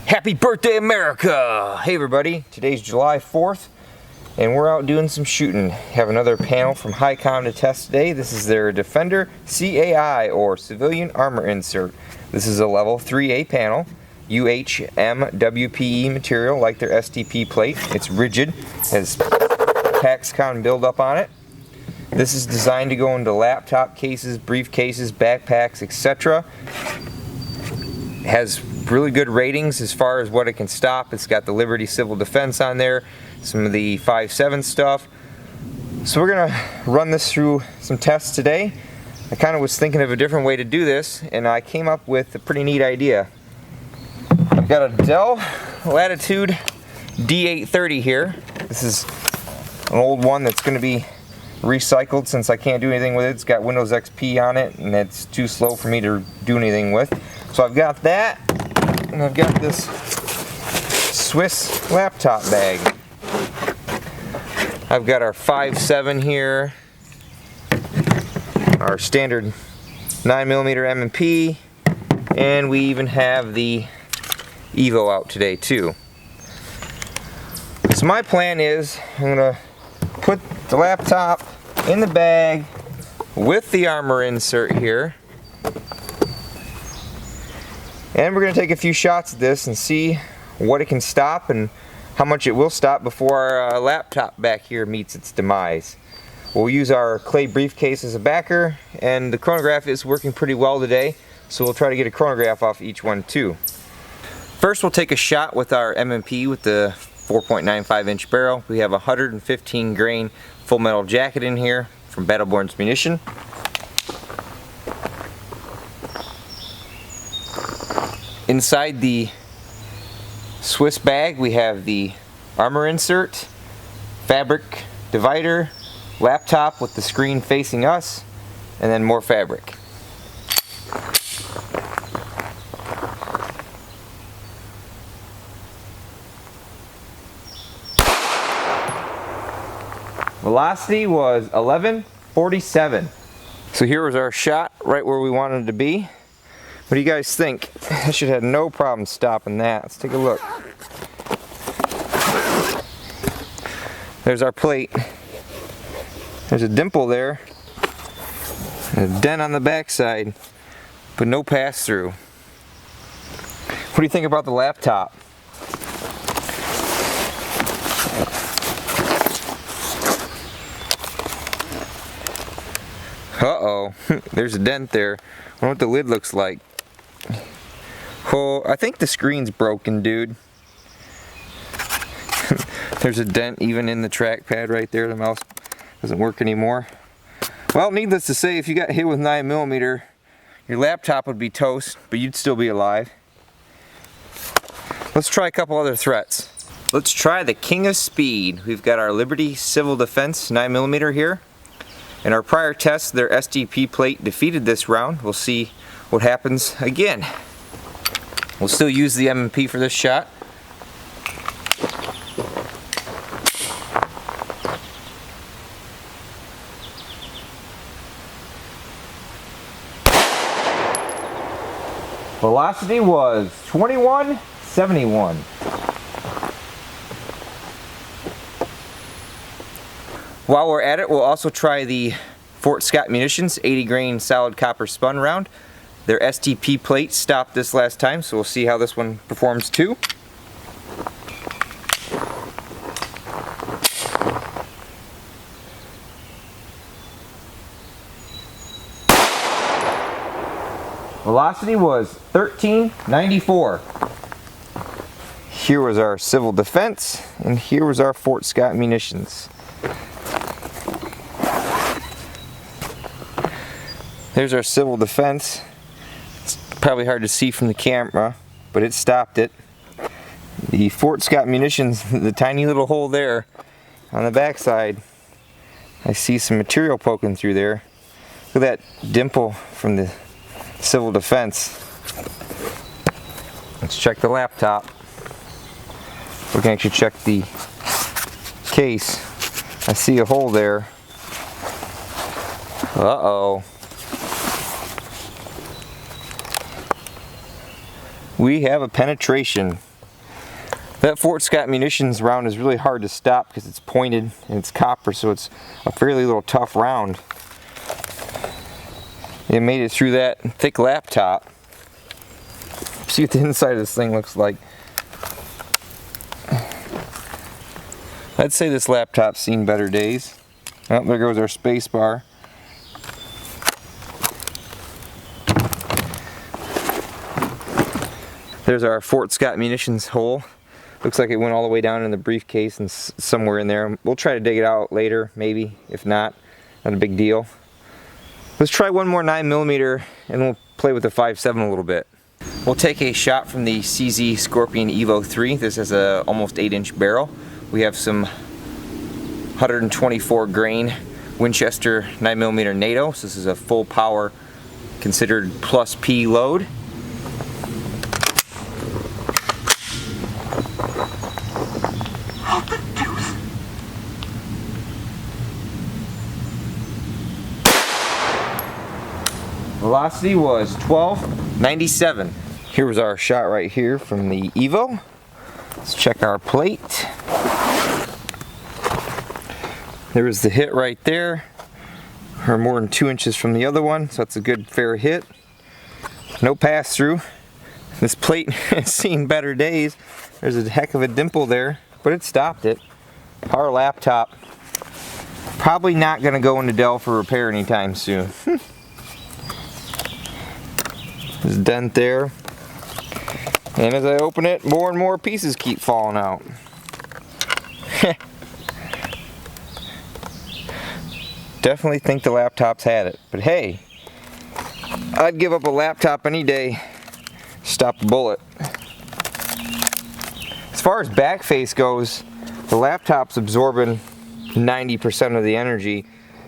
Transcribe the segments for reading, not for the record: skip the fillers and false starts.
Happy birthday, America! Hey everybody, today's July 4th and we're out doing some shooting. Have another panel from Highcom to test today. This is their Defender C.A.I. or Civilian Armor Insert. This is a level 3A panel, UHMWPE material like their STP plate. It's rigid, has Paxcon buildup on it. This is designed to go into laptop cases, briefcases, backpacks, etc. Has really good ratings as far as what it can stop. It's got the Liberty Civil Defense on there, some of the 5.7 stuff. So we're gonna run this through some tests today. I kind of was thinking of a different way to do this, and I came up with a pretty neat idea. I've got a Dell Latitude D830 here. This is an old one that's going to be recycled since I can't do anything with it. It's got Windows XP on it, and it's too slow for me to do anything with. So I've got that, and I've got this Swiss laptop bag. I've got our 5.7 here, our standard 9mm M&P, and we even have the Evo out today too. So my plan is I'm going to put the laptop in the bag with the armor insert here. And we're going to take a few shots at this and see what it can stop and how much it will stop before our laptop back here meets its demise. We'll use our clay briefcase as a backer, and the chronograph is working pretty well today, so we'll try to get a chronograph off each one too. First we'll take a shot with our M&P with the 4.95 inch barrel. We have a 115 grain full metal jacket in here from Battleborn's Munitions. Inside the Swiss bag we have the armor insert, fabric divider, laptop with the screen facing us, and then more fabric. Velocity was 1147. So here was our shot right where we wanted it to be. What do you guys think? I should have no problem stopping that. Let's take a look. There's our plate. There's a dimple there, and a dent on the backside, but no pass through. What do you think about the laptop? Uh-oh, there's a dent there. I wonder what the lid looks like. Oh, I think the screen's broken, dude. There's a dent even in the trackpad right there. The mouse doesn't work anymore. Well, needless to say, if you got hit with 9mm, your laptop would be toast, but you'd still be alive. Let's try a couple other threats. Let's try the king of speed. We've got our Liberty Civil Defense 9mm here. In our prior tests, their STP plate defeated this round. We'll see what happens again. We'll still use the M&P for this shot. Velocity was 2171. While we're at it, we'll also try the Fort Scott Munitions 80 grain solid copper spun round. Their STP plate stopped this last time, so we'll see how this one performs too. Velocity was 1394. Here was our Civil Defense, and here was our Fort Scott Munitions. There's our Civil Defense. It's probably hard to see from the camera, but it stopped it. The Fort Scott Munitions, the tiny little hole there on the backside, I see some material poking through there. Look at that dimple from the Civil Defense. Let's check the laptop. We can actually check the case. I see a hole there. Uh-oh. We have a penetration. That Fort Scott Munitions round is really hard to stop because it's pointed and it's copper, so it's a fairly little tough round. It made it through that thick laptop. See what the inside of this thing looks like. I'd say this laptop's seen better days. Oh, there goes our space bar. There's our Fort Scott Munitions hole. Looks like it went all the way down in the briefcase and somewhere in there. We'll try to dig it out later, maybe. If not a big deal. Let's try one more 9mm and we'll play with the 5.7 a little bit. We'll take a shot from the CZ Scorpion Evo 3. This has a almost 8-inch barrel. We have some 124 grain Winchester 9mm NATO. So this is a full power, considered plus P load. Velocity was 1297. Here was our shot right here from the Evo. Let's check our plate. There was the hit right there, or more than 2 inches from the other one, so that's a good fair hit. No pass through. This plate has seen better days. There's a heck of a dimple there, but it stopped it. Our laptop probably not going to go into Dell for repair anytime soon. There's a dent there, and as I open it, more and more pieces keep falling out. Definitely think the laptop's had it, but hey, I'd give up a laptop any day to stop a bullet. As far as back face goes, the laptop's absorbing 90% of the energy.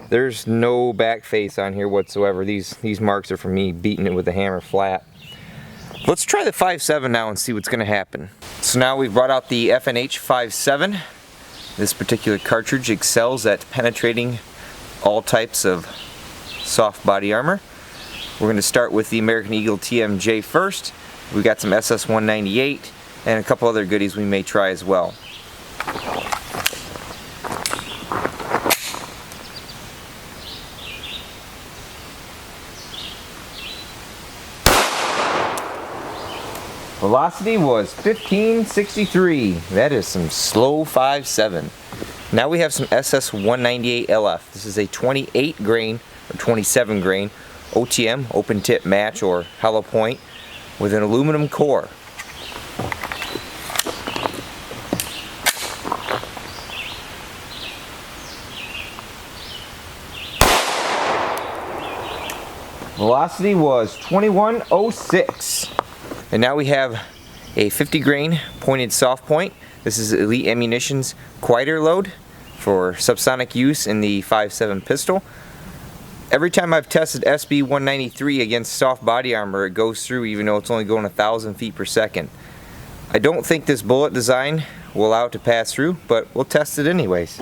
There's no back face on here whatsoever. These marks are from me beating it with a hammer flat. Let's try the 5.7 now and see what's going to happen. So now we've brought out the FNH 5.7. This particular cartridge excels at penetrating all types of soft body armor. We're going to start with the American Eagle Tmj first. We've got some SS198 and a couple other goodies we may try as well. Velocity was 1563. That is some slow 5.7. Now we have some SS198 LF. This is a 28 grain or 27 grain OTM, open tip match or hollow point, with an aluminum core. Velocity was 2106. And now we have a 50 grain pointed soft point. This is Elite Ammunition's quieter load for subsonic use in the 5.7 pistol. Every time I've tested SB193 against soft body armor, it goes through even though it's only going 1,000 feet per second. I don't think this bullet design will allow it to pass through, but we'll test it anyways.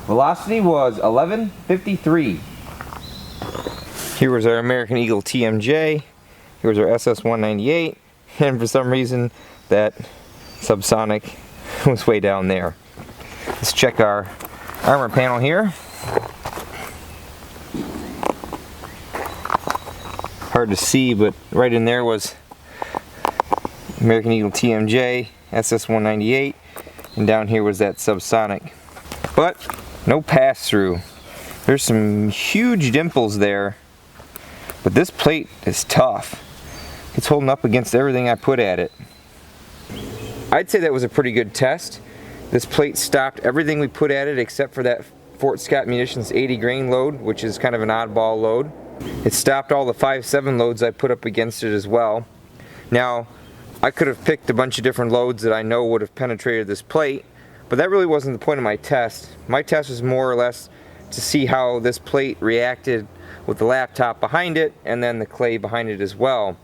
Velocity was 1153. Here was our American Eagle Tmj. Here was our SS198. And for some reason, that subsonic was way down there. Let's check our armor panel here. Hard to see, but right in there was American Eagle Tmj, SS198, and down here was that subsonic. But no pass-through. There's some huge dimples there, but this plate is tough. It's holding up against everything I put at it. I'd say that was a pretty good test. This plate stopped everything we put at it except for that Fort Scott Munitions 80 grain load, which is kind of an oddball load. It stopped all the 5.7 loads I put up against it as well. Now, I could have picked a bunch of different loads that I know would have penetrated this plate, but that really wasn't the point of my test. My test was more or less to see how this plate reacted with the laptop behind it and then the clay behind it as well.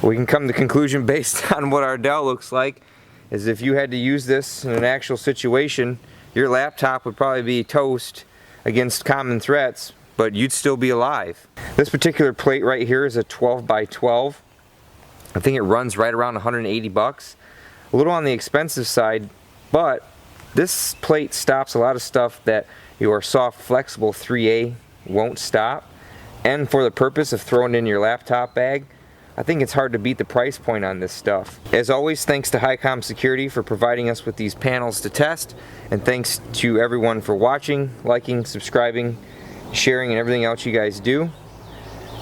We can come to the conclusion based on what our Dell looks like, is if you had to use this in an actual situation, your laptop would probably be toast against common threats, but you'd still be alive. This particular plate right here is a 12 by 12. I think it runs right around 180 bucks. A little on the expensive side, but this plate stops a lot of stuff that your soft flexible 3A won't stop. And for the purpose of throwing it in your laptop bag, I think it's hard to beat the price point on this stuff. As always, thanks to Highcom Security for providing us with these panels to test, and thanks to everyone for watching, liking, subscribing, sharing, and everything else you guys do.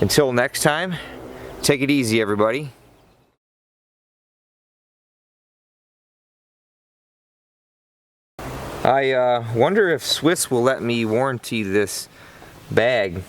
Until next time, take it easy, everybody. I wonder if Swiss will let me warranty this bag.